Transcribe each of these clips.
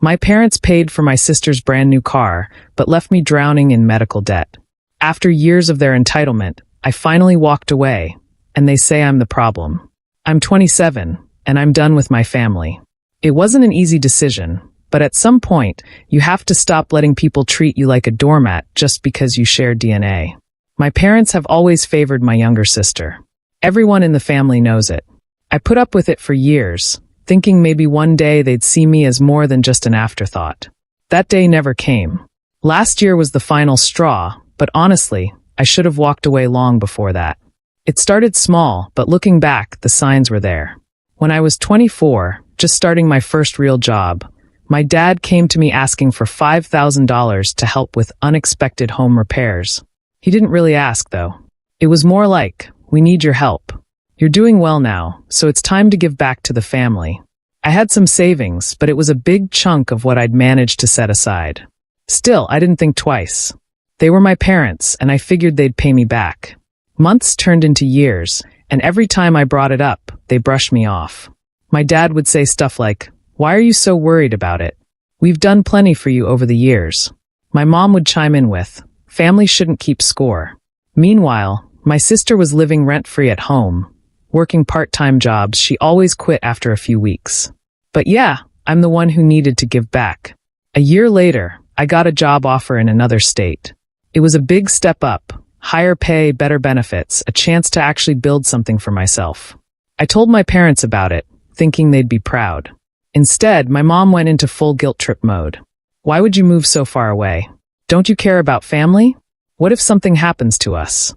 My parents paid for my sister's brand new car, but left me drowning in medical debt. After years of their entitlement, I finally walked away, and they say I'm the problem. I'm 27, and I'm done with my family. It wasn't an easy decision, but at some point, you have to stop letting people treat you like a doormat just because you share DNA. My parents have always favored my younger sister. Everyone in the family knows it. I put up with it for years, thinking maybe one day they'd see me as more than just an afterthought. That day never came. Last year was the final straw, but honestly, I should have walked away long before that. It started small, but looking back, the signs were there. When I was 24, just starting my first real job, my dad came to me asking for $5,000 to help with unexpected home repairs. He didn't really ask, though. It was more like, "We need your help. You're doing well now, so it's time to give back to the family." I had some savings, but it was a big chunk of what I'd managed to set aside. Still, I didn't think twice. They were my parents, and I figured they'd pay me back. Months turned into years, and every time I brought it up, they brushed me off. My dad would say stuff like, "Why are you so worried about it? We've done plenty for you over the years." My mom would chime in with, "Family shouldn't keep score." Meanwhile, my sister was living rent-free at home, working part-time jobs she always quit after a few weeks. But yeah, I'm the one who needed to give back. A year later, I got a job offer in another state. It was a big step up, higher pay, better benefits, a chance to actually build something for myself. I told my parents about it, thinking they'd be proud. Instead, my mom went into full guilt trip mode. "Why would you move so far away? Don't you care about family? What if something happens to us?"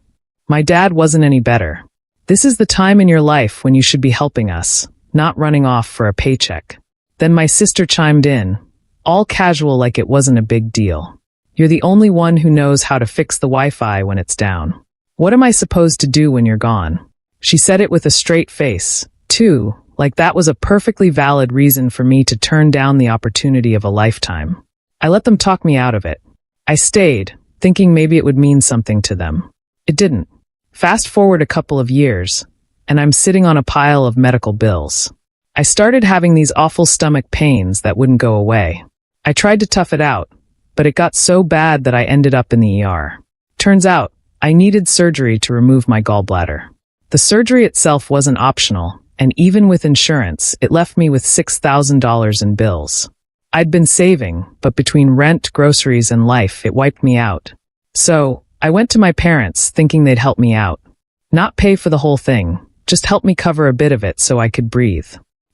My dad wasn't any better. "This is the time in your life when you should be helping us, not running off for a paycheck." Then my sister chimed in, all casual like it wasn't a big deal. "You're the only one who knows how to fix the Wi-Fi when it's down. What am I supposed to do when you're gone?" She said it with a straight face, too, like that was a perfectly valid reason for me to turn down the opportunity of a lifetime. I let them talk me out of it. I stayed, thinking maybe it would mean something to them. It didn't. Fast forward a couple of years, and I'm sitting on a pile of medical bills. I started having these awful stomach pains that wouldn't go away. I tried to tough it out, but it got so bad that I ended up in the ER. Turns out, I needed surgery to remove my gallbladder. The surgery itself wasn't optional, and even with insurance, it left me with $6,000 in bills. I'd been saving, but between rent, groceries, and life, it wiped me out. So, I went to my parents, thinking they'd help me out. Not pay for the whole thing, just help me cover a bit of it so I could breathe.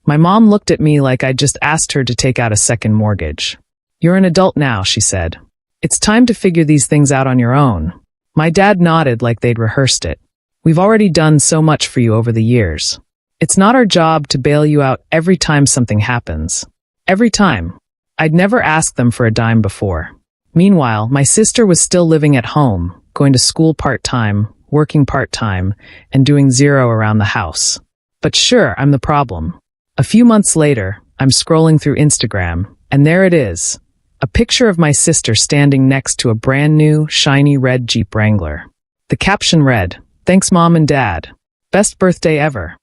My mom looked at me like I'd just asked her to take out a second mortgage. "You're an adult now," she said. "It's time to figure these things out on your own." My dad nodded like they'd rehearsed it. "We've already done so much for you over the years. It's not our job to bail you out every time something happens." Every time. I'd never asked them for a dime before. Meanwhile, my sister was still living at home, going to school part-time, working part-time, and doing zero around the house. But sure, I'm the problem. A few months later, I'm scrolling through Instagram, and there it is. A picture of my sister standing next to a brand new, shiny red Jeep Wrangler. The caption read, "Thanks Mom and Dad. Best birthday ever."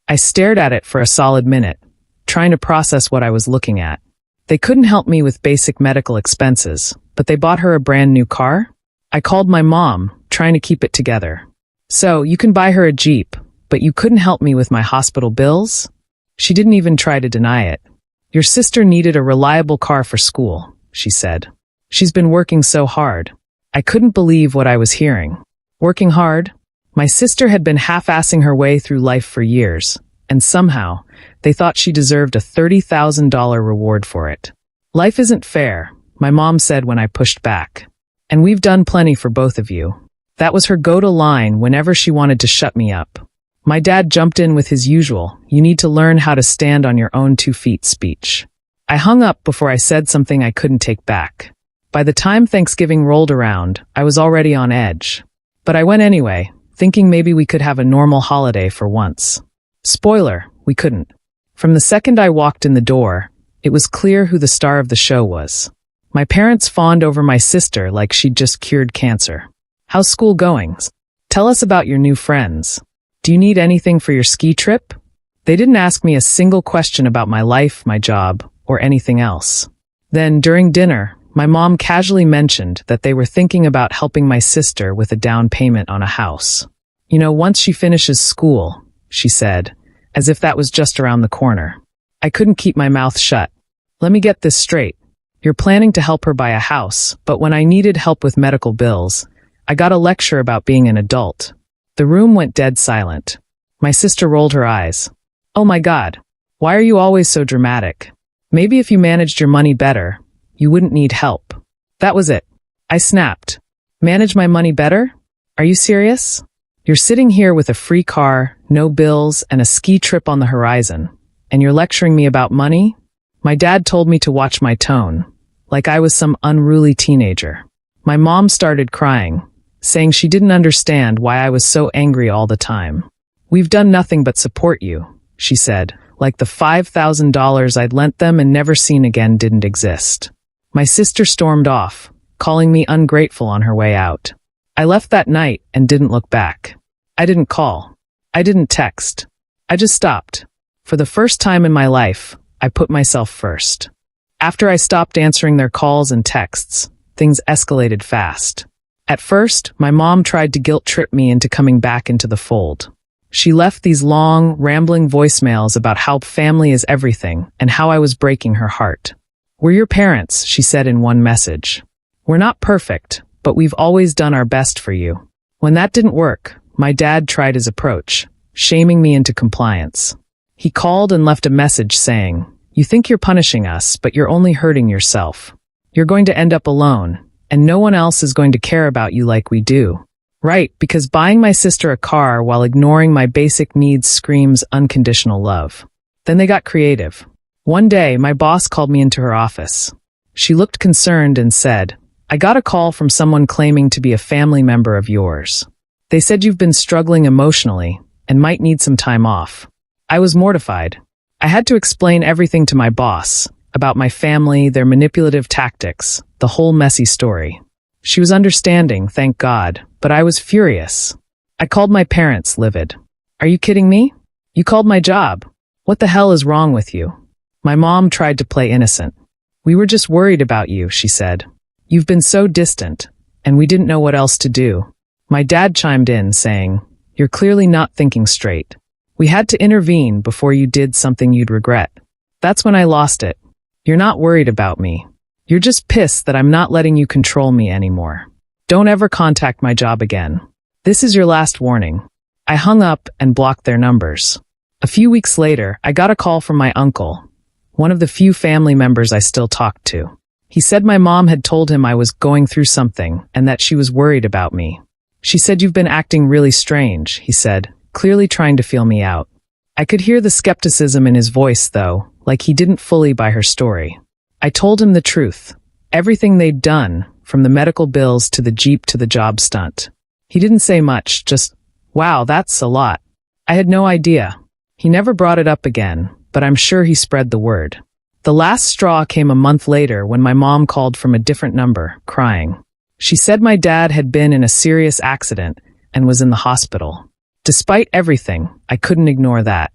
I stared at it for a solid minute, trying to process what I was looking at. They couldn't help me with basic medical expenses, but they bought her a brand new car? I called my mom, trying to keep it together. "So, you can buy her a Jeep, but you couldn't help me with my hospital bills?" She didn't even try to deny it. "Your sister needed a reliable car for school," she said. "She's been working so hard." I couldn't believe what I was hearing. Working hard? My sister had been half-assing her way through life for years, and somehow, they thought she deserved a $30,000 reward for it. "Life isn't fair," my mom said when I pushed back. "And we've done plenty for both of you." That was her go-to line whenever she wanted to shut me up. My dad jumped in with his usual, "You need to learn how to stand on your own 2 feet" speech. I hung up before I said something I couldn't take back. By the time Thanksgiving rolled around, I was already on edge. But I went anyway, thinking maybe we could have a normal holiday for once. Spoiler, we couldn't. From the second I walked in the door, it was clear who the star of the show was. My parents fawned over my sister like she'd just cured cancer. "How's school going? Tell us about your new friends. Do you need anything for your ski trip?" They didn't ask me a single question about my life, my job, or anything else. Then, during dinner, my mom casually mentioned that they were thinking about helping my sister with a down payment on a house. You know, once she finishes school, she said, as if that was just around the corner. I couldn't keep my mouth shut. Let me get this straight. You're planning to help her buy a house, but when I needed help with medical bills, I got a lecture about being an adult. The room went dead silent. My sister rolled her eyes. Oh my God, why are you always so dramatic? Maybe if you managed your money better, you wouldn't need help. That was it. I snapped. Manage my money better? Are you serious? You're sitting here with a free car, no bills, and a ski trip on the horizon, and you're lecturing me about money? My dad told me to watch my tone, like I was some unruly teenager. My mom started crying, saying she didn't understand why I was so angry all the time. We've done nothing but support you, she said, like the $5,000 I'd lent them and never seen again didn't exist. My sister stormed off, calling me ungrateful on her way out. I left that night and didn't look back. I didn't call. I didn't text. I just stopped. For the first time in my life, I put myself first. After I stopped answering their calls and texts, things escalated fast. At first, my mom tried to guilt-trip me into coming back into the fold. She left these long, rambling voicemails about how family is everything and how I was breaking her heart. We're your parents, she said in one message. We're not perfect, but we've always done our best for you. When that didn't work, my dad tried his approach, shaming me into compliance. He called and left a message saying, "You think you're punishing us, but you're only hurting yourself. You're going to end up alone, and no one else is going to care about you like we do." Right, because buying my sister a car while ignoring my basic needs screams unconditional love. Then they got creative. One day, my boss called me into her office. She looked concerned and said, "I got a call from someone claiming to be a family member of yours. They said you've been struggling emotionally and might need some time off." I was mortified. I had to explain everything to my boss, about my family, their manipulative tactics, the whole messy story. She was understanding, thank God, but I was furious. I called my parents, livid. "Are you kidding me? You called my job. What the hell is wrong with you?" My mom tried to play innocent. "We were just worried about you," she said. "You've been so distant, and we didn't know what else to do." My dad chimed in, saying, "You're clearly not thinking straight. We had to intervene before you did something you'd regret." That's when I lost it. "You're not worried about me. You're just pissed that I'm not letting you control me anymore. Don't ever contact my job again. This is your last warning." I hung up and blocked their numbers. A few weeks later, I got a call from my uncle, one of the few family members I still talked to. He said my mom had told him I was going through something and that she was worried about me. "She said you've been acting really strange," he said, clearly trying to feel me out. I could hear the skepticism in his voice, though, like he didn't fully buy her story. I told him the truth. Everything they'd done, from the medical bills to the Jeep to the job stunt. He didn't say much, just, "Wow, that's a lot." I had no idea. He never brought it up again, but I'm sure he spread the word. The last straw came a month later when my mom called from a different number, crying. She said my dad had been in a serious accident and was in the hospital. Despite everything, I couldn't ignore that.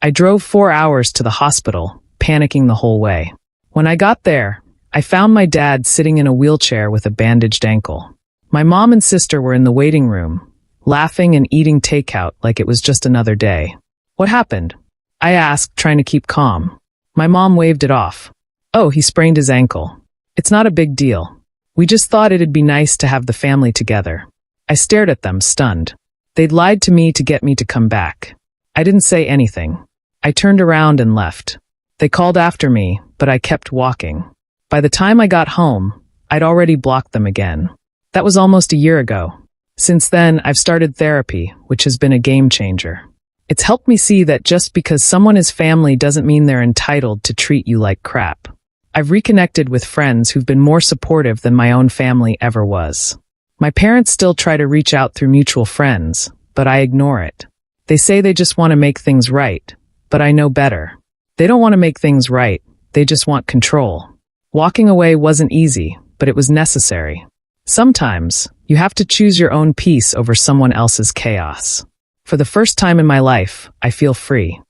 I drove 4 hours to the hospital, panicking the whole way. When I got there, I found my dad sitting in a wheelchair with a bandaged ankle. My mom and sister were in the waiting room, laughing and eating takeout like it was just another day. "What happened?" I asked, trying to keep calm. My mom waved it off. "Oh, he sprained his ankle. It's not a big deal. We just thought it'd be nice to have the family together." I stared at them, stunned. They'd lied to me to get me to come back. I didn't say anything. I turned around and left. They called after me, but I kept walking. By the time I got home, I'd already blocked them again. That was almost a year ago. Since then, I've started therapy, which has been a game changer. It's helped me see that just because someone is family doesn't mean they're entitled to treat you like crap. I've reconnected with friends who've been more supportive than my own family ever was. My parents still try to reach out through mutual friends, but I ignore it. They say they just want to make things right, but I know better. They don't want to make things right, they just want control. Walking away wasn't easy, but it was necessary. Sometimes, you have to choose your own peace over someone else's chaos. For the first time in my life, I feel free.